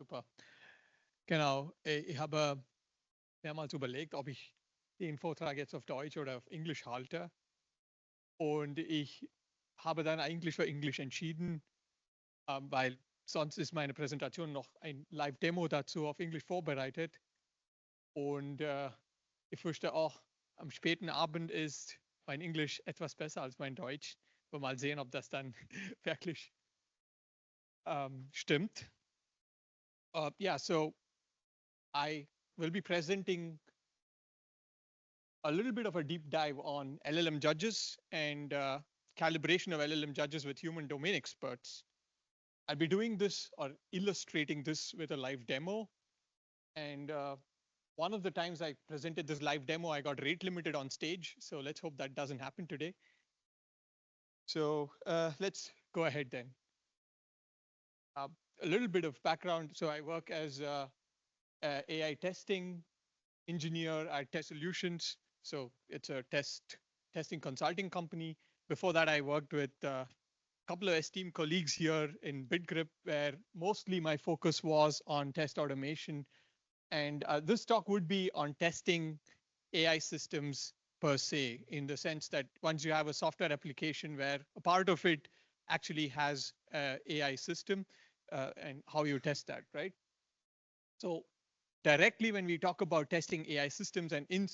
Super. Genau. Ich habe mehrmals überlegt, ob ich den Vortrag jetzt auf Deutsch oder auf Englisch halte. Und ich habe dann eigentlich für Englisch entschieden, weil sonst ist meine Präsentation noch ein Live-Demo dazu auf Englisch vorbereitet. Und ich fürchte auch, am späten Abend ist mein Englisch etwas besser als mein Deutsch. Wir mal sehen, ob das dann wirklich stimmt. Yeah, so I will be presenting a little bit of a deep dive on LLM judges and calibration of LLM judges with human domain experts. I'll be doing this or illustrating this with a live demo. And one of the times I presented this live demo, I got rate limited on stage. So let's hope that doesn't happen today. So let's go ahead then. A little bit of background. So I work as a AI testing engineer at Test Solutions. So it's a testing consulting company. Before that, I worked with a couple of esteemed colleagues here in BitGrip, where mostly my focus was on test automation. And this talk would be on testing AI systems per se, in the sense that once you have a software application where a part of it actually has an AI system and how you test that, right? So directly when we talk about testing AI systems and in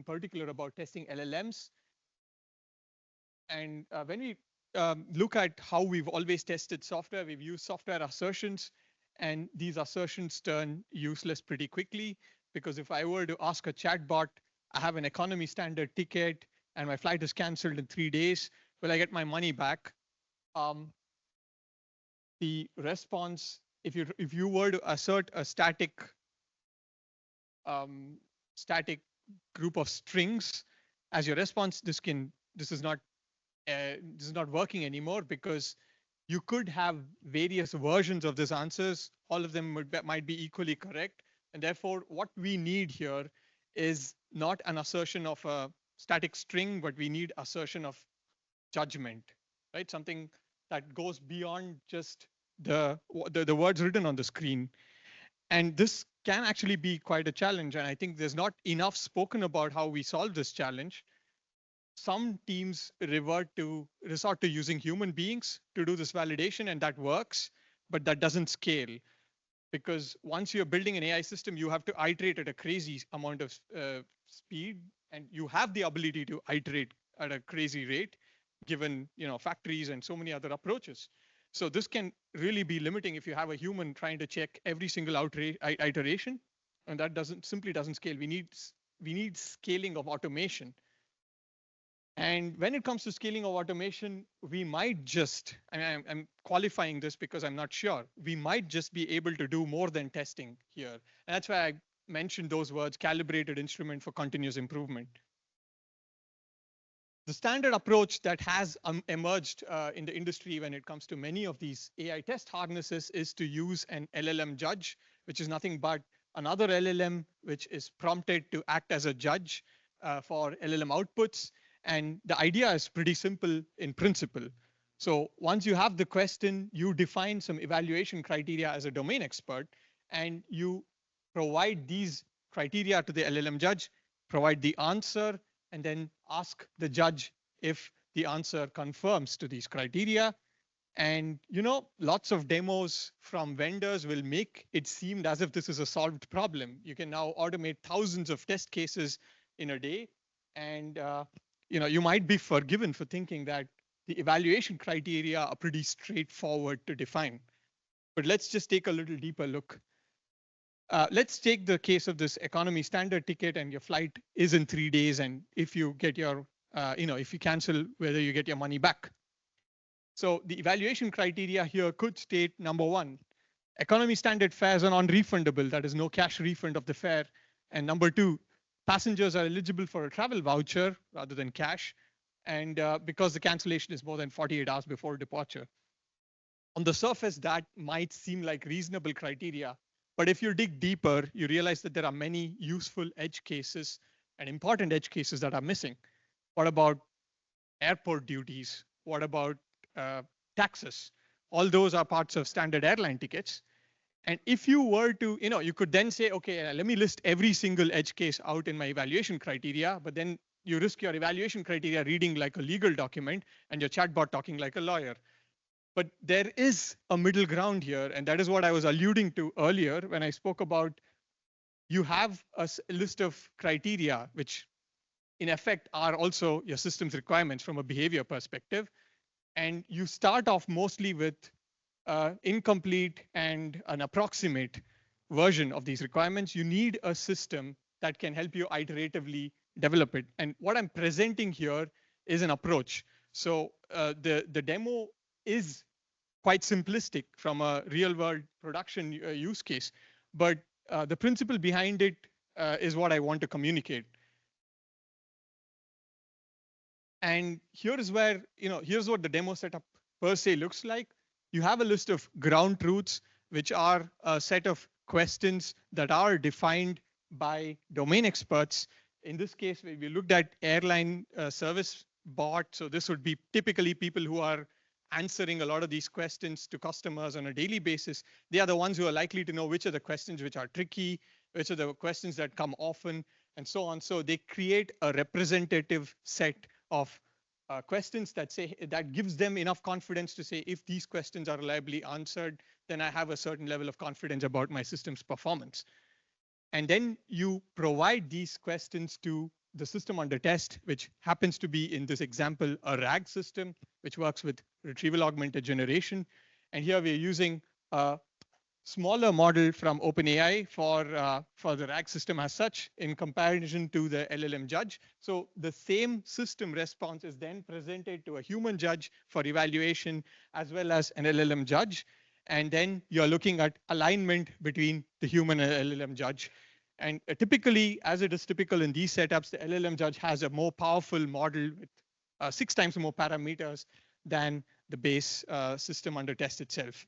particular about testing LLMs, and when we look at how we've always tested software, we've used software assertions, and these assertions turn useless pretty quickly, because if I were to ask a chatbot, I have an economy standard ticket and my flight is canceled in 3 days, will I get my money back? The response, if you were to assert a static group of strings as your response, this is not working anymore, because you could have various versions of these answers. All of them might be equally correct. And therefore, what we need here is not an assertion of a static string, but we need assertion of judgment, right? Something that goes beyond just the words written on the screen. And this can actually be quite a challenge. And I think there's not enough spoken about how we solve this challenge. Some teams resort to using human beings to do this validation, and that works, but that doesn't scale. Because once you're building an AI system, you have to iterate at a crazy amount of speed, and you have the ability to iterate at a crazy rate, given factories and so many other approaches. So this can really be limiting if you have a human trying to check every single iteration, and that simply doesn't scale. We need scaling of automation. And when it comes to scaling of automation, we might just, I'm qualifying this because I'm not sure, we might just be able to do more than testing here. And that's why I mentioned those words, calibrated instrument for continuous improvement. The standard approach that has emerged in the industry when it comes to many of these AI test harnesses is to use an LLM judge, which is nothing but another LLM which is prompted to act as a judge for LLM outputs. And the idea is pretty simple in principle. So once you have the question, you define some evaluation criteria as a domain expert, and you provide these criteria to the LLM judge, provide the answer, and then ask the judge if the answer confirms to these criteria. And lots of demos from vendors will make it seem as if this is a solved problem. You can now automate thousands of test cases in a day, and you might be forgiven for thinking that the evaluation criteria are pretty straightforward to define. But let's just take a little deeper look. Let's take the case of this economy standard ticket, and your flight is in 3 days. And if you get your, if you cancel, whether you get your money back. So the evaluation criteria here could state, number one, economy standard fares are non-refundable. That is no cash refund of the fare. And number two, passengers are eligible for a travel voucher rather than cash, and because the cancellation is more than 48 hours before departure. On the surface, that might seem like reasonable criteria, but if you dig deeper, you realize that there are many useful edge cases and important edge cases that are missing. What about airport duties? What about taxes? All those are parts of standard airline tickets. And if you were to, you could then say, okay, let me list every single edge case out in my evaluation criteria, but then you risk your evaluation criteria reading like a legal document and your chatbot talking like a lawyer. But there is a middle ground here, and that is what I was alluding to earlier when I spoke about you have a list of criteria, which in effect are also your system's requirements from a behavior perspective. And you start off mostly with incomplete and an approximate version of these requirements. You need a system that can help you iteratively develop it. And what I'm presenting here is an approach. So the demo is quite simplistic from a real world production use case, but the principle behind it is what I want to communicate. And here is where, here's what the demo setup per se looks like. You have a list of ground truths, which are a set of questions that are defined by domain experts. In this case, we looked at airline service bot. So this would be typically people who are answering a lot of these questions to customers on a daily basis. They are the ones who are likely to know which are the questions which are tricky, which are the questions that come often, and so on. So they create a representative set of questions that gives them enough confidence to say, if these questions are reliably answered, then I have a certain level of confidence about my system's performance. And then you provide these questions to the system under test, which happens to be, in this example, a RAG system, which works with retrieval augmented generation. And here we're using a smaller model from OpenAI for the RAG system as such in comparison to the LLM judge. So the same system response is then presented to a human judge for evaluation as well as an LLM judge. And then you're looking at alignment between the human and LLM judge. And typically, as it is typical in these setups, the LLM judge has a more powerful model with 6 times more parameters than the base system under test itself.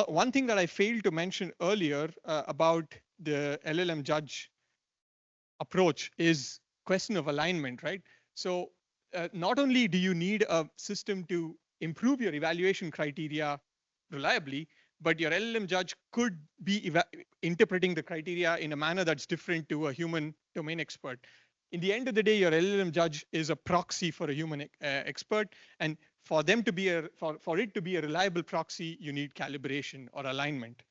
One thing that I failed to mention earlier about the LLM judge approach is question of alignment, right? So not only do you need a system to improve your evaluation criteria reliably, but your LLM judge could be interpreting the criteria in a manner that's different to a human domain expert. In the end of the day, your LLM judge is a proxy for a human expert, and for them to be for it to be a reliable proxy, you need calibration or alignment.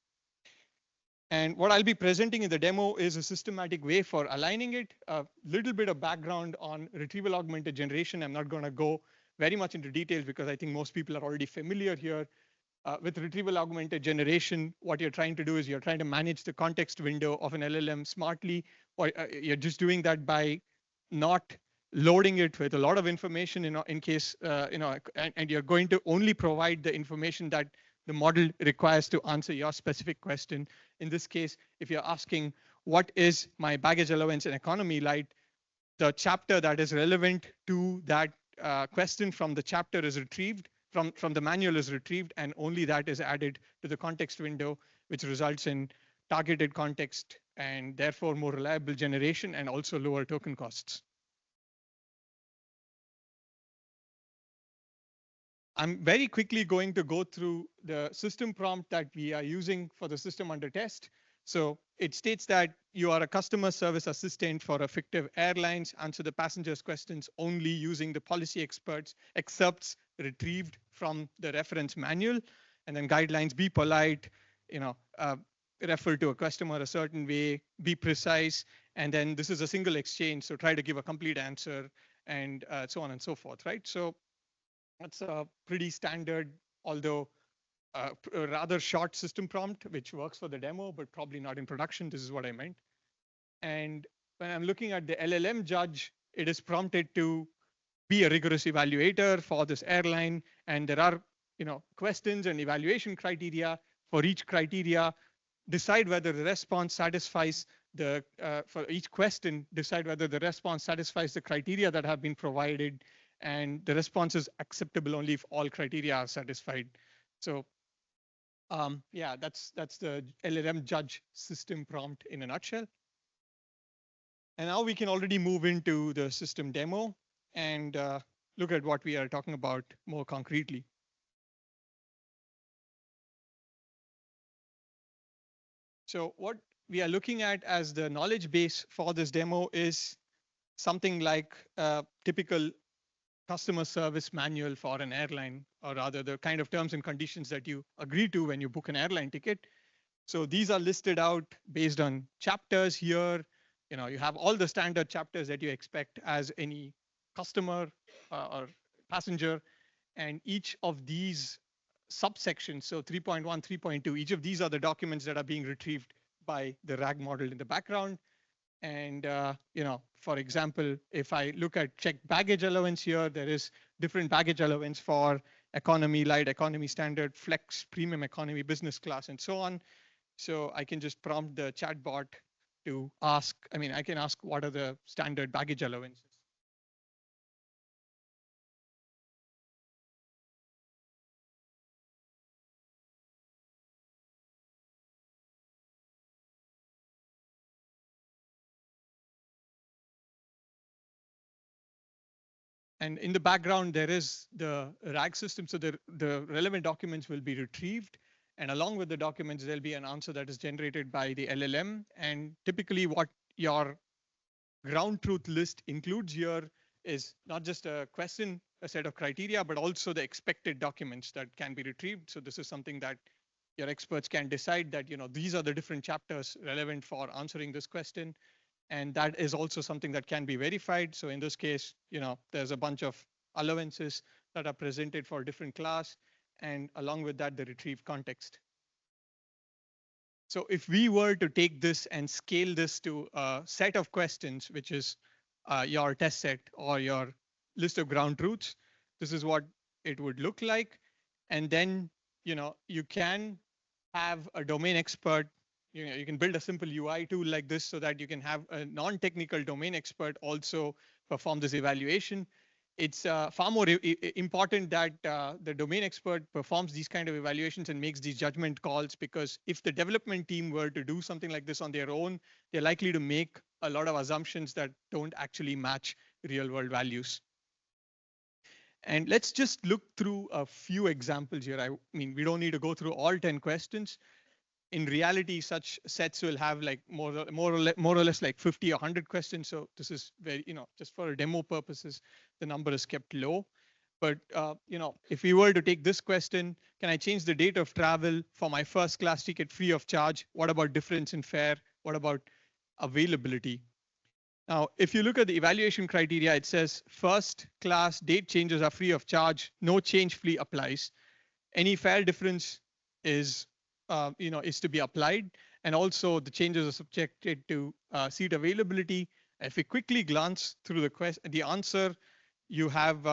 And what I'll be presenting in the demo is a systematic way for aligning it. A little bit of background on retrieval augmented generation. I'm not going to go very much into details because I think most people are already familiar here. With retrieval augmented generation, what you're trying to do is you're trying to manage the context window of an LLM smartly, or you're just doing that by not loading it with a lot of information in case, and you're going to only provide the information that the model requires to answer your specific question. In this case, if you're asking, what is my baggage allowance and economy light, the chapter that is relevant to that question from the chapter is retrieved, from the manual is retrieved, and only that is added to the context window, which results in targeted context and therefore more reliable generation and also lower token costs. I'm very quickly going to go through the system prompt that we are using for the system under test. So it states that you are a customer service assistant for a fictive airlines, answer the passengers' questions only using the policy experts excerpts retrieved from the reference manual, and then guidelines: be polite, refer to a customer a certain way, be precise, and then this is a single exchange, so try to give a complete answer, and so on and so forth, right? So that's a pretty standard, although a rather short system prompt, which works for the demo, but probably not in production. This is what I meant. And when I'm looking at the LLM judge, it is prompted to be a rigorous evaluator for this airline. And there are questions and evaluation criteria. For each criteria, decide whether the response satisfies the, for each question, decide whether the response satisfies the criteria that have been provided, and the response is acceptable only if all criteria are satisfied. So yeah, that's the LLM judge system prompt in a nutshell. And now we can already move into the system demo and look at what we are talking about more concretely. So what we are looking at as the knowledge base for this demo is something like a typical customer service manual for an airline, or rather the kind of terms and conditions that you agree to when you book an airline ticket. So these are listed out based on chapters here. You have all the standard chapters that you expect as any customer or passenger, and each of these subsections, so 3.1, 3.2, each of these are the documents that are being retrieved by the RAG model in the background. And for example, if I look at checked baggage allowance here, there is different baggage allowance for economy, light economy, standard, flex, premium economy, business class, and so on. So I can just prompt the chatbot to ask, I can ask what are the standard baggage allowances. And in the background, there is the RAG system. So the relevant documents will be retrieved. And along with the documents, there'll be an answer that is generated by the LLM. And typically what your ground truth list includes here is not just a question, a set of criteria, but also the expected documents that can be retrieved. So this is something that your experts can decide that, these are the different chapters relevant for answering this question. And that is also something that can be verified. So in this case, there's a bunch of allowances that are presented for different class, and along with that, the retrieved context. So if we were to take this and scale this to a set of questions, which is your test set or your list of ground truths, this is what it would look like. And then, you can have a domain expert. You can build a simple UI tool like this so that you can have a non-technical domain expert also perform this evaluation. It's far more important that the domain expert performs these kind of evaluations and makes these judgment calls, because if the development team were to do something like this on their own, they're likely to make a lot of assumptions that don't actually match real world values. And let's just look through a few examples here. I mean, we don't need to go through all 10 questions. In reality, such sets will have like more or less like 50 or 100 questions. So this is very, just for demo purposes, the number is kept low. But if we were to take this question, can I change the date of travel for my first class ticket free of charge? What about difference in fare? What about availability? Now, if you look at the evaluation criteria, it says first class date changes are free of charge. No change fee applies. Any fare difference is is to be applied, and also the changes are subjected to seat availability. If we quickly glance through the answer, you have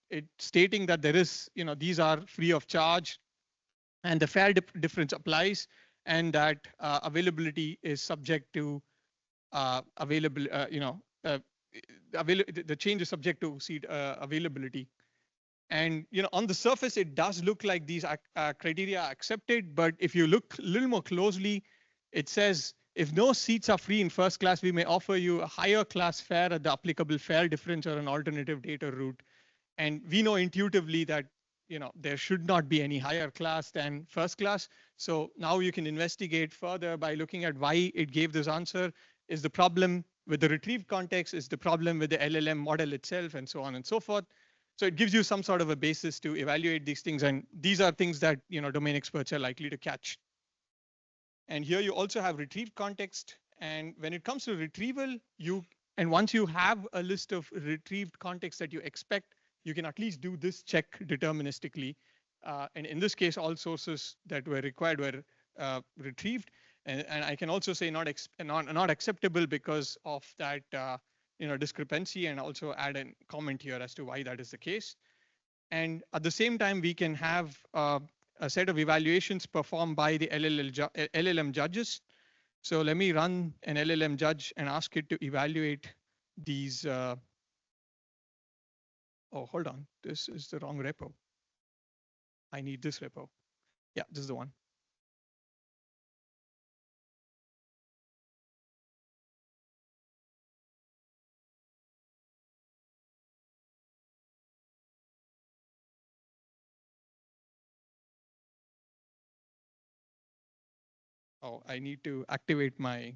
it stating that there is these are free of charge, and the fare difference applies, and that availability is subject to available the change is subject to seat availability. And on the surface, it does look like these criteria are accepted. But if you look a little more closely, it says if no seats are free in first class, we may offer you a higher class fare at the applicable fare difference or an alternative data route. And we know intuitively that there should not be any higher class than first class. So now you can investigate further by looking at why it gave this answer. Is the problem with the retrieved context? Is the problem with the LLM model itself, and so on and so forth? So it gives you some sort of a basis to evaluate these things, and these are things that domain experts are likely to catch. And here you also have retrieved context. And when it comes to retrieval, once you have a list of retrieved context that you expect, you can at least do this check deterministically. And in this case, all sources that were required were retrieved. And I can also say not acceptable because of that discrepancy, and also add a comment here as to why that is the case. And at the same time, we can have a set of evaluations performed by the LLM judges. So let me run an LLM judge and ask it to evaluate these. Oh, hold on. This is the wrong repo. I need this repo. Yeah, this is the one. Oh, I need to activate my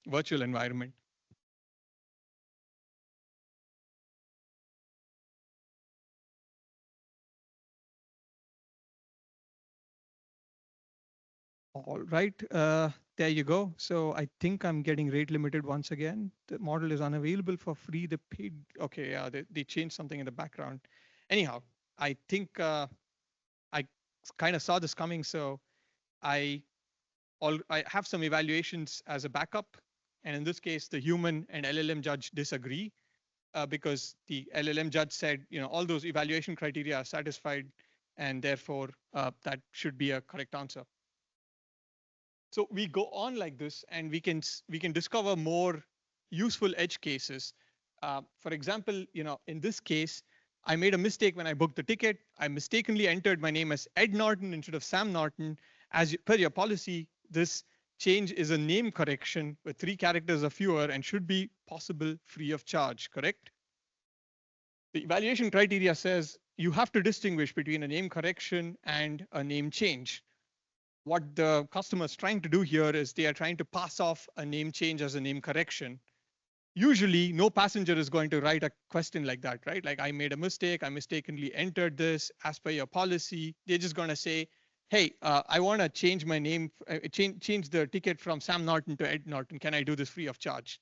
virtual environment. All right, there you go. So I think I'm getting rate limited once again. The model is unavailable for free. The paid, okay, yeah, they changed something in the background. Anyhow, I think I kind of saw this coming, so I I have some evaluations as a backup, and in this case, the human and LLM judge disagree because the LLM judge said, all those evaluation criteria are satisfied, and therefore that should be a correct answer. So we go on like this, and we can discover more useful edge cases. For example, in this case, I made a mistake when I booked the ticket. I mistakenly entered my name as Ed Norton instead of Sam Norton. Per your policy, this change is a name correction with 3 characters or fewer and should be possible free of charge, correct? The evaluation criteria says you have to distinguish between a name correction and a name change. What the customer is trying to do here is they are trying to pass off a name change as a name correction. Usually, no passenger is going to write a question like that, right? Like, I made a mistake, I mistakenly entered this as per your policy. They're just going to say, hey, I want to change my name, change the ticket from Sam Norton to Ed Norton. Can I do this free of charge?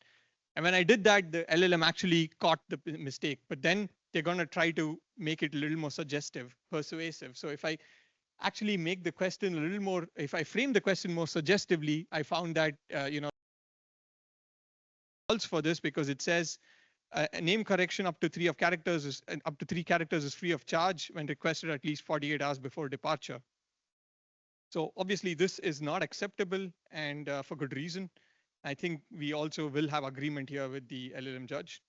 And when I did that, the LLM actually caught the mistake. But then they're going to try to make it a little more suggestive, persuasive. So if I actually make the question a little more, if I frame the question more suggestively, I found that, false for this because it says a name correction up to 3 characters is free of charge when requested at least 48 hours before departure. So obviously this is not acceptable, and for good reason. I think we also will have agreement here with the LLM judge.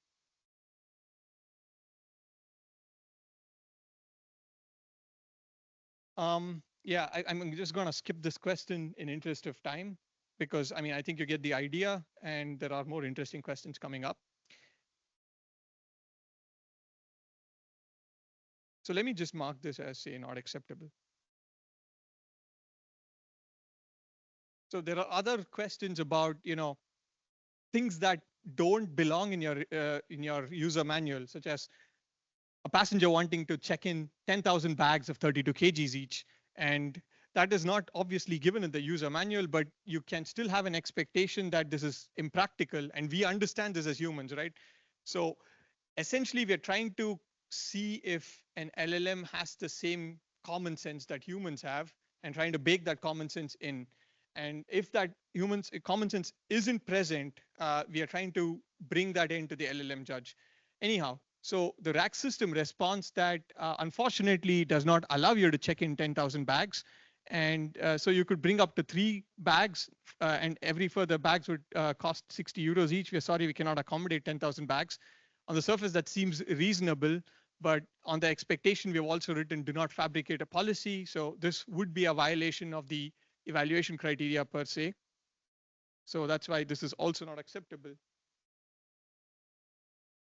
Yeah, I'm just going to skip this question in interest of time because I think you get the idea, and there are more interesting questions coming up. So let me just mark this as, say, not acceptable. So there are other questions about, things that don't belong in your user manual, such as a passenger wanting to check in 10,000 bags of 32 kgs each. And that is not obviously given in the user manual, but you can still have an expectation that this is impractical. And we understand this as humans, right? So essentially, we're trying to see if an LLM has the same common sense that humans have and trying to bake that common sense in. And if that humans common sense isn't present, we are trying to bring that into the LLM judge. Anyhow, so the rack system responds that unfortunately does not allow you to check in 10,000 bags. And so you could bring up to 3 bags, and every further bags would cost 60 euros each. We're sorry, we cannot accommodate 10,000 bags. On the surface, that seems reasonable, but on the expectation, we've also written do not fabricate a policy. So this would be a violation of the evaluation criteria per se. So that's why this is also not acceptable.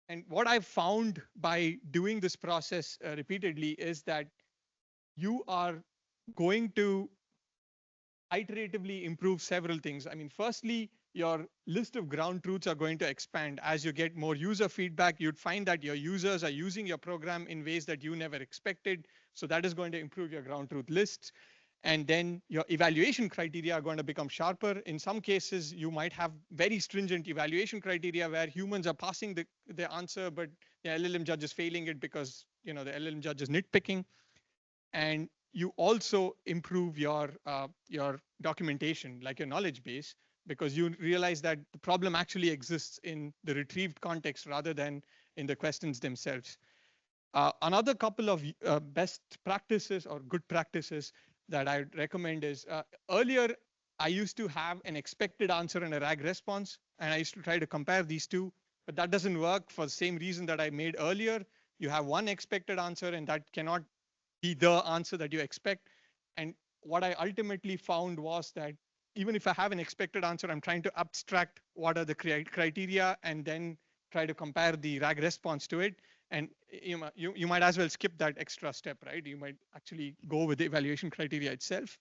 And what I've found by doing this process repeatedly is that you are going to iteratively improve several things. Firstly, your list of ground truths are going to expand as you get more user feedback. You'd find that your users are using your program in ways that you never expected. So that is going to improve your ground truth lists. And then your evaluation criteria are going to become sharper. In some cases, you might have very stringent evaluation criteria where humans are passing the answer, but the LLM judge is failing it because the LLM judge is nitpicking. And you also improve your documentation, like your knowledge base, because you realize that the problem actually exists in the retrieved context rather than in the questions themselves. Another couple of best practices or good practices that I would recommend is earlier I used to have an expected answer and a RAG response, and I used to try to compare these two, but that doesn't work for the same reason that I made earlier. You have one expected answer, and that cannot be the answer that you expect. And what I ultimately found was that even if I have an expected answer, I'm trying to abstract what are the criteria and then try to compare the RAG response to it. And you might as well skip that extra step, right? You might actually go with the evaluation criteria itself.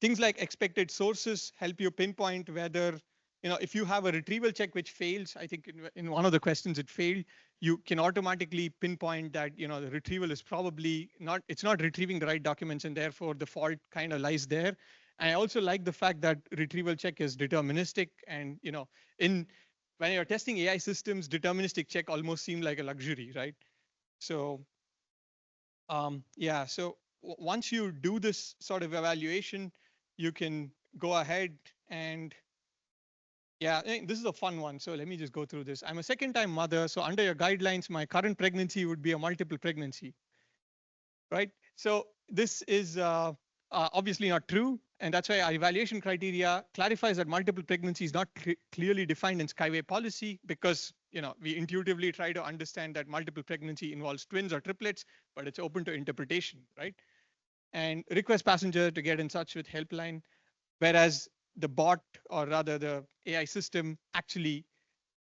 Things like expected sources help you pinpoint whether, if you have a retrieval check which fails, I think in one of the questions it failed, you can automatically pinpoint that, the retrieval is probably it's not retrieving the right documents, and therefore the fault kind of lies there. And I also like the fact that retrieval check is deterministic, and, in when you're testing AI systems, deterministic check almost seem like a luxury, right? So, yeah, so once you do this sort of evaluation, you can go ahead and, yeah, this is a fun one. So let me just go through this. I'm a second-time mother. So under your guidelines, my current pregnancy would be a multiple pregnancy, right? So this is obviously not true. And that's why our evaluation criteria clarifies that multiple pregnancy is not clearly defined in Skyway policy, because we intuitively try to understand that multiple pregnancy involves twins or triplets, but it's open to interpretation, right? And request passenger to get in touch with helpline, whereas the bot, or rather the AI system, actually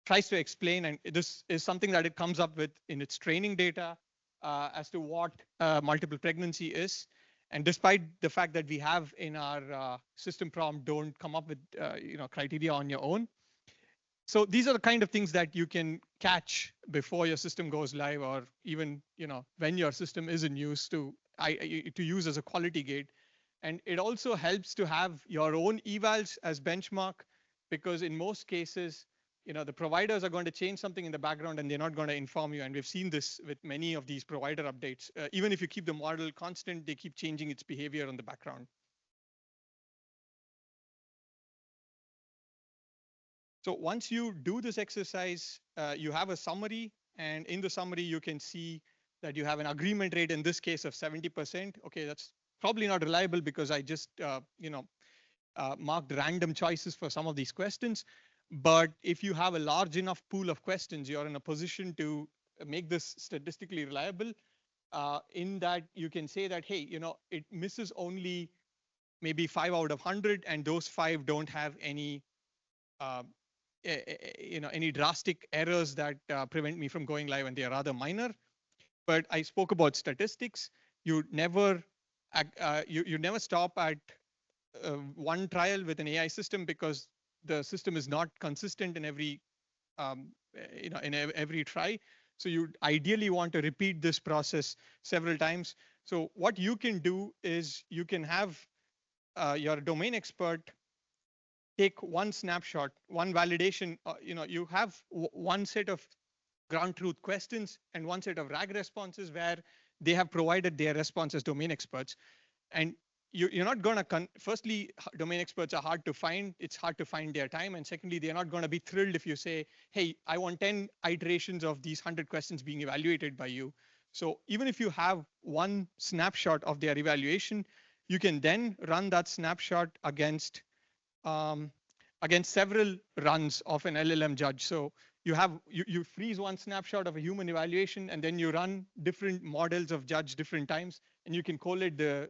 tries to explain, and this is something that it comes up with in its training data as to what multiple pregnancy is. And despite the fact that we have in our system prompt, don't come up with criteria on your own. So these are the kind of things that you can catch before your system goes live, or even when your system is in use, to use as a quality gate. And it also helps to have your own evals as benchmark, because in most cases, the providers are going to change something in the background and they're not going to inform you. And we've seen this with many of these provider updates. Even if you keep the model constant, they keep changing its behavior in the background. So once you do this exercise, you have a summary, and in the summary, you can see that you have an agreement rate, in this case, of 70%. Okay, that's probably not reliable, because I just marked random choices for some of these questions. But if you have a large enough pool of questions, you're in a position to make this statistically reliable, in that you can say that, hey, it misses only maybe 5 out of 100, and those 5 don't have any any drastic errors that prevent me from going live, and they are rather minor. But I spoke about statistics. You never you never stop at one trial with an AI system, because the system is not consistent in every in every try. So you ideally want to repeat this process several times. So what you can do is you can have your domain expert take one snapshot, one validation. You have one set of ground truth questions and one set of RAG responses where they have provided their response as domain experts. And you're not going to, firstly, domain experts are hard to find. It's hard to find their time. And secondly, they're not going to be thrilled if you say, hey, I want 10 iterations of these 100 questions being evaluated by you. So even if you have one snapshot of their evaluation, you can then run that snapshot against several runs of an LLM judge. So you freeze one snapshot of a human evaluation, and then you run different models of judge different times, and you can collate the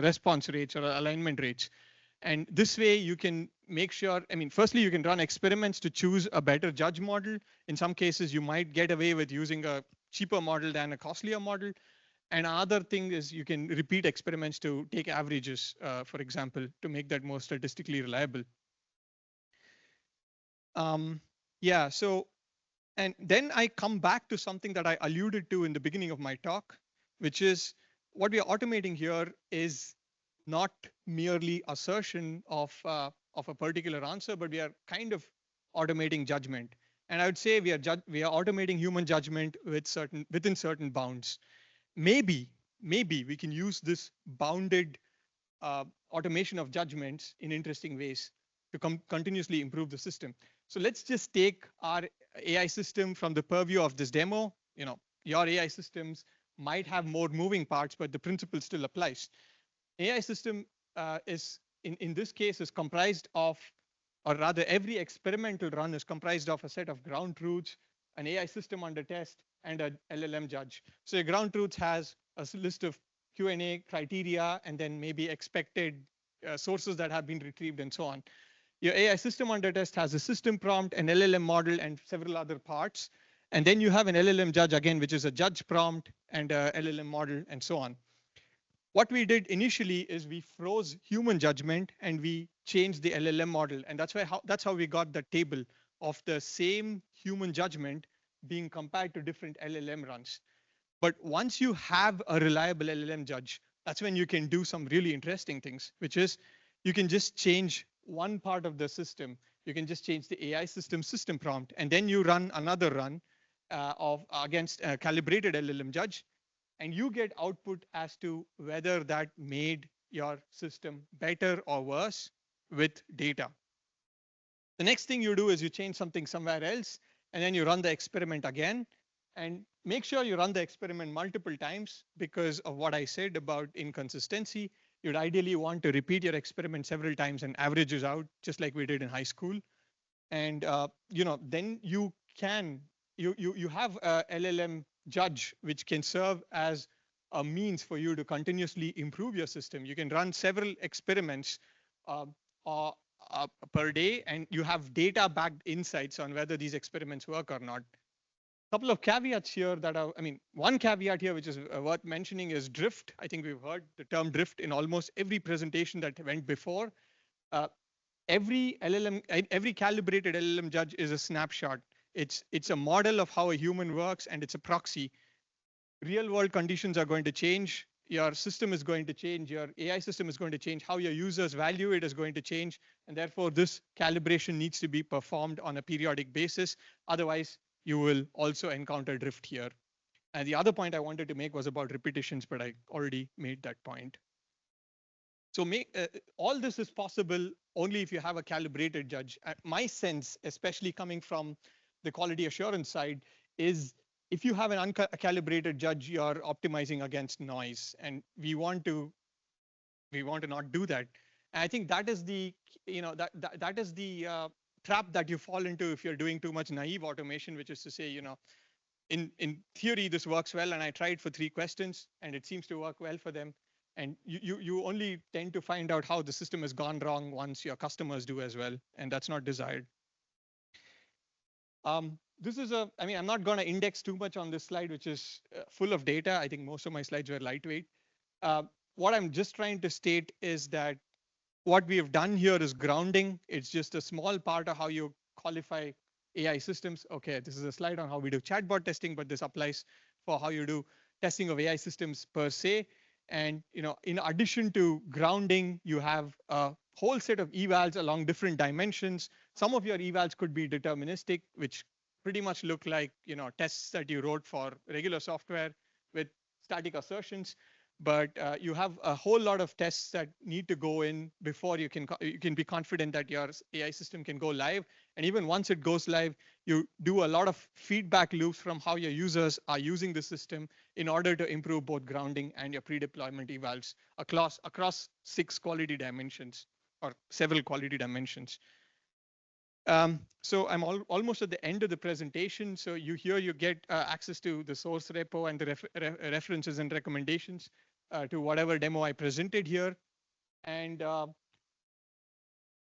response rates or alignment rates. And this way you can make sure, firstly, you can run experiments to choose a better judge model. In some cases, you might get away with using a cheaper model than a costlier model. And another thing is you can repeat experiments to take averages, for example, to make that more statistically reliable. Yeah, so, and then I come back to something that I alluded to in the beginning of my talk, which is what we are automating here is not merely assertion of a particular answer, but we are kind of automating judgment. And I would say we are automating human judgment within certain bounds. Maybe we can use this bounded automation of judgments in interesting ways to continuously improve the system. So let's just take our AI system from the purview of this demo. Your AI systems might have more moving parts, but the principle still applies. AI system is, in this case, is comprised of, or rather every experimental run is comprised of a set of ground truths, an AI system under test, and an LLM judge. So your ground truths has a list of Q&A criteria, and then maybe expected sources that have been retrieved, and so on. Your AI system under test has a system prompt, an LLM model, and several other parts. And then you have an LLM judge, again, which is a judge prompt and a LLM model, and so on. what we did initially is we froze human judgment and we changed the LLM model. And that's how we got the table of the same human judgment being compared to different LLM runs. But once you have a reliable LLM judge, that's when you can do some really interesting things, which is you can just change one part of the system. You can just change the AI system prompt, and then you run another run of against a calibrated LLM judge, and you get output as to whether that made your system better or worse with data. The next thing you do is you change something somewhere else, and then you run the experiment again. And make sure you run the experiment multiple times because of what I said about inconsistency. You'd ideally want to repeat your experiment several times and averages out, just like we did in high school. And then you have a LLM judge which can serve as a means for you to continuously improve your system. You can run several experiments uh, uh, per day, and you have data-backed insights on whether these experiments work or not. Couple of caveats here that are, I mean, one caveat here which is worth mentioning is drift. I think we've heard the term drift in almost every presentation that went before. Uh, every calibrated LLM judge is a snapshot. It's a model of how a human works, and it's a proxy. Real world conditions are going to change. Your system is going to change. Your AI system is going to change. How your users value it is going to change. And therefore, this calibration needs to be performed on a periodic basis. Otherwise, you will also encounter drift here. And the other point I wanted to make was about repetitions, but I already made that point. So all this is possible only if you have a calibrated judge. My sense, especially coming from the quality assurance side, is if you have an uncalibrated judge, you're optimizing against noise, and we want to not do that. And I think that is the that is the trap that you fall into if you're doing too much naive automation, which is to say, in theory this works well, and I tried for 3 questions, and it seems to work well for them. And you only tend to find out how the system has gone wrong once your customers do as well, and that's not desired. This is I mean, I'm not going to index too much on this slide, which is full of data. I think most of my slides were lightweight. What I'm just trying to state is that what we have done here is grounding. It's just a small part of how you qualify AI systems. Okay, this is a slide on how we do chatbot testing, but this applies for how you do testing of AI systems per se. And in addition to grounding, you have a whole set of evals along different dimensions. Some of your evals could be deterministic, which pretty much look like tests that you wrote for regular software with static assertions. But you have a whole lot of tests that need to go in before you can be confident that your AI system can go live. And even once it goes live, you do a lot of feedback loops from how your users are using the system in order to improve both grounding and your pre-deployment evals across 6 quality dimensions or several quality dimensions. So I'm almost at the end of the presentation. So you get access to the source repo and the references and recommendations to whatever demo I presented here. And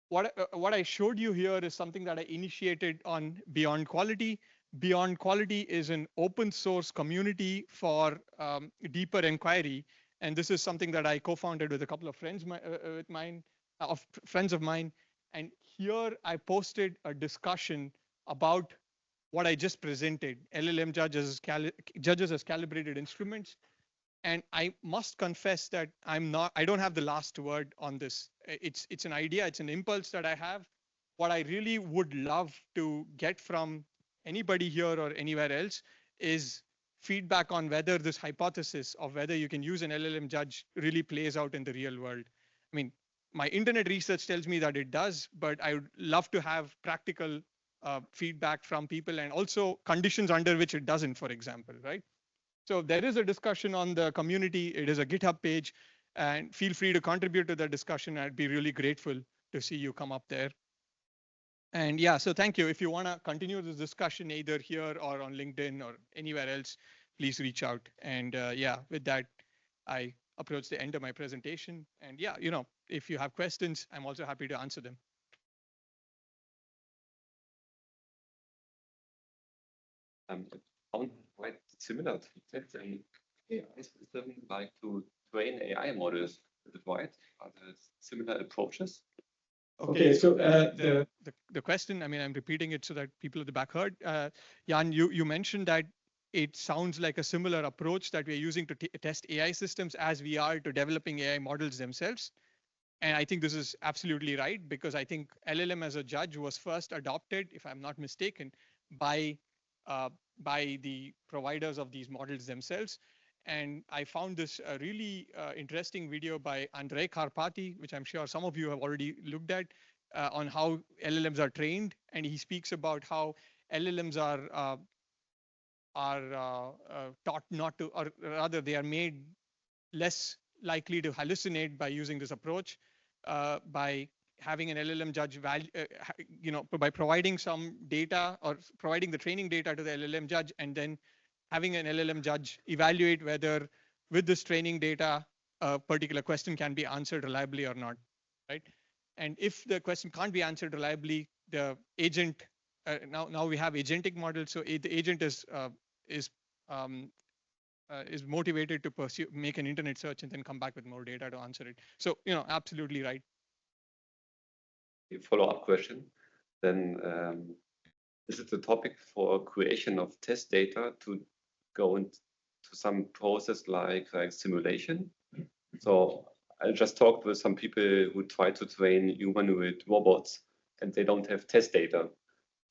what I showed you here is something that I initiated on Beyond Quality. Beyond Quality is an open source community for deeper inquiry. And this is something that I co-founded with a couple of friends of mine. And here I posted a discussion about what I just presented, LLM judges as calibrated instruments. And I must confess that I don't have the last word on this. It's an idea, it's an impulse that I have. What I really would love to get from anybody here or anywhere else is feedback on whether this hypothesis of whether you can use an LLM judge really plays out in the real world. I mean, my internet research tells me that it does, but I would love to have practical feedback from people, and also conditions under which it doesn't, for example, right? So there is a discussion on the community. It is a GitHub page, and feel free to contribute to the discussion. I'd be really grateful to see you come up there. And yeah, so thank you. If you want to continue this discussion either here or on LinkedIn or anywhere else, please reach out. And yeah, with that, I approach the end of my presentation. And yeah, if you have questions, I'm also happy to answer them. It sounds quite similar to that. AI system like to train AI models. Is it right? Are there similar approaches? Okay, so the question, I mean, I'm repeating it so that people at the back heard. Jan, you mentioned that it sounds like a similar approach that we're using to test AI systems as we are to developing AI models themselves. And I think this is absolutely right, because I think LLM as a judge was first adopted, if I'm not mistaken, by the providers of these models themselves. And I found this really interesting video by Andrei Karpathy, which I'm sure some of you have already looked at, on how LLMs are trained. And he speaks about how LLMs are taught not to, or rather they are made less likely to hallucinate by using this approach, by having an LLM judge value, by providing some data or providing the training data to the LLM judge, and then having an LLM judge evaluate whether with this training data, a particular question can be answered reliably or not, right? And if the question can't be answered reliably, the agent, now we have agentic models, so the agent is motivated to make an internet search and then come back with more data to answer it. So, absolutely right. Follow-up question. Then is it the topic for creation of test data to go into some process like simulation? So I just talked with some people who try to train humanoid robots and they don't have test data.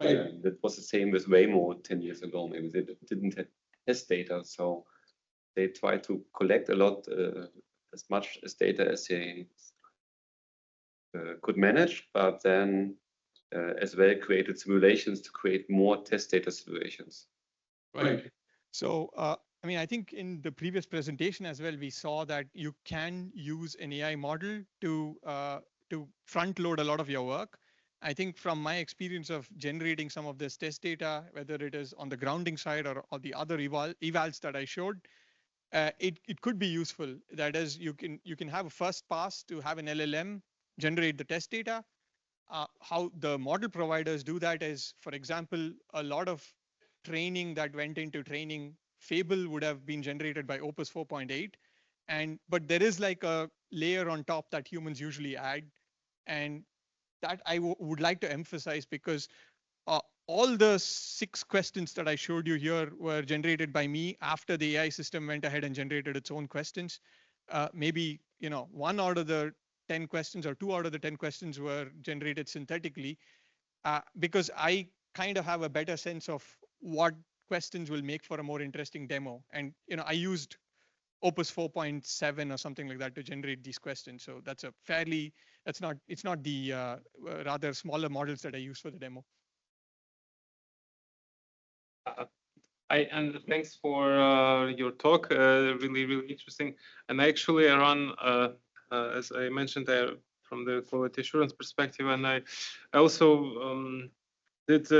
Right. That was the same with Waymo 10 years ago. Maybe they didn't have test data. So they try to collect a lot, as much as data as they could manage, but then as well created simulations to create more test data simulations. Right. So, I mean, I think in the previous presentation as well, we saw that you can use an AI model to front load a lot of your work. I think from my experience of generating some of this test data, whether it is on the grounding side or the other evals that I showed, it could be useful. That is, you can have a first pass to have an LLM generate the test data. How the model providers do that is, for example, a lot of training that went into training Fable would have been generated by Opus 4.8, but there is like a layer on top that humans usually add, and that I would like to emphasize, because all the 6 questions that I showed you here were generated by me after the AI system went ahead and generated its own questions. Maybe 1 out of the 10 questions or 2 out of the 10 questions were generated synthetically, because I kind of have a better sense of what questions will make for a more interesting demo. And I used Opus 4.7 or something like that to generate these questions. So that's it's not the rather smaller models that I use for the demo. And thanks for your talk. Really, really interesting. And actually, I run, as I mentioned, from the quality assurance perspective, and I also did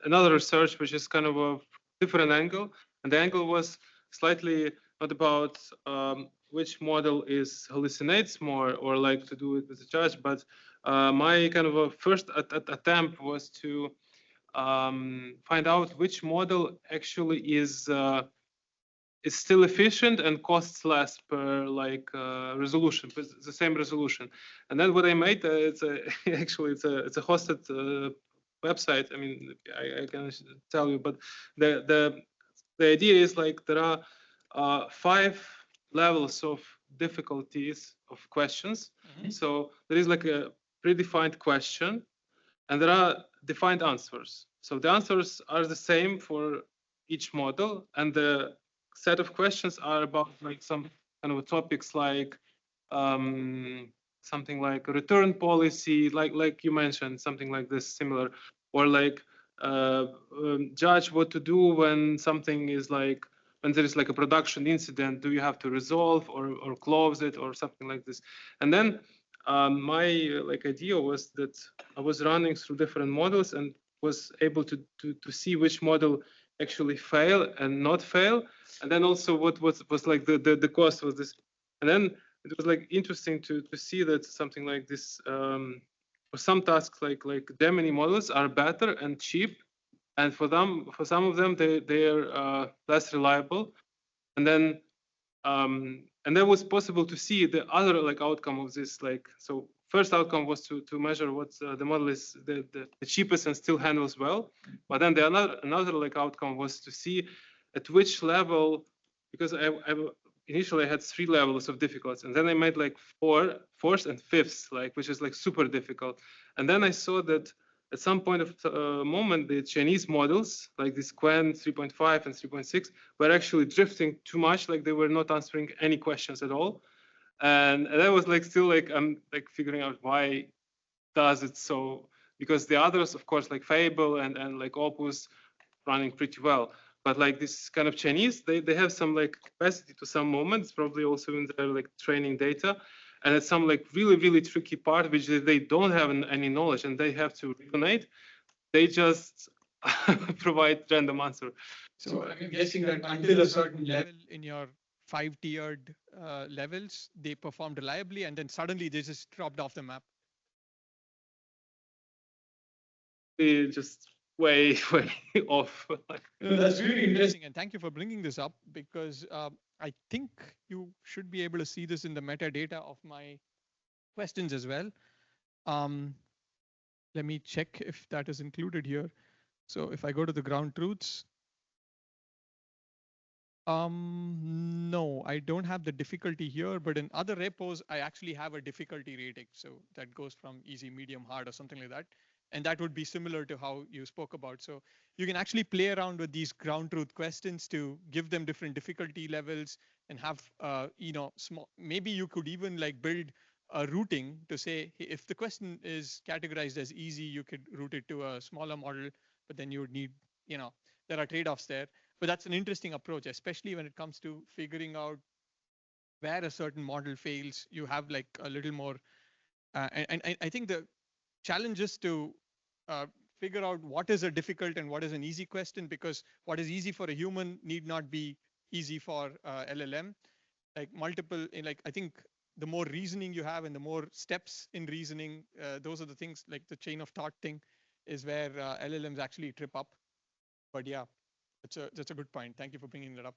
another research, which is kind of a different angle. And the angle was slightly not about which model hallucinates more or like to do it with a judge, but my kind of a first attempt was to find out which model actually is still efficient and costs less per resolution, the same resolution. And then what I made, it's a hosted website. I mean, I can tell you, but the idea is like there are 5 levels of difficulties of questions. Mm-hmm. So there is like a predefined question, and there are defined answers. So the answers are the same for each model, and the set of questions are about like some kind of topics like something like a return policy, like you mentioned, something like this similar, or like judge what to do when something is like, when there is like a production incident, do you have to resolve or close it or something like this. And then my idea was that I was running through different models and was able to see which model actually fail and not fail, and then also what was like the cost was this. And then it was like interesting to see that something like this for some tasks like Gemini models are better and cheap, and for some of them they are less reliable. And then and that was possible to see the other like outcome of this. Like, so first outcome was to measure what the model is the cheapest and still handles well. But then the another like outcome was to see at which level, because initially I had 3 levels of difficulty, and then I made like 4th and 5th, like, which is like super difficult. And then I saw that at some point of moment, the Chinese models, like this Quen 3.5 and 3.6, were actually drifting too much, like they were not answering any questions at all. And that was like still like I'm like figuring out why does it so, because the others, of course, like Fable and like Opus running pretty well. But like this kind of Chinese, they have some like capacity to some moments, probably also in their like training data. And it's some like really tricky part which they don't have any knowledge and they have to resonate. They just provide random answer. So I'm guessing that until a certain level in your 5-tiered levels, they performed reliably, and then suddenly they just dropped off the map. They just way off. That's really interesting, and thank you for bringing this up, because I think you should be able to see this in the metadata of my questions as well. Let me check if that is included here. So if I go to the ground truths, no, I don't have the difficulty here, but in other repos, I actually have a difficulty rating. So that goes from easy, medium, hard, or something like that. And that would be similar to how you spoke about. So you can actually play around with these ground truth questions to give them different difficulty levels and have, small, maybe you could even like build a routing to say, hey, if the question is categorized as easy, you could route it to a smaller model, but then you would need, there are trade-offs there. But that's an interesting approach, especially when it comes to figuring out where a certain model fails. You have like a little more, and I think the challenge is to figure out what is a difficult and what is an easy question, because what is easy for a human need not be easy for LLM. Like multiple, like I think the more reasoning you have and the more steps in reasoning, those are the things like the chain of thought thing is where LLMs actually trip up. But yeah. That's a good point. Thank you for bringing that up.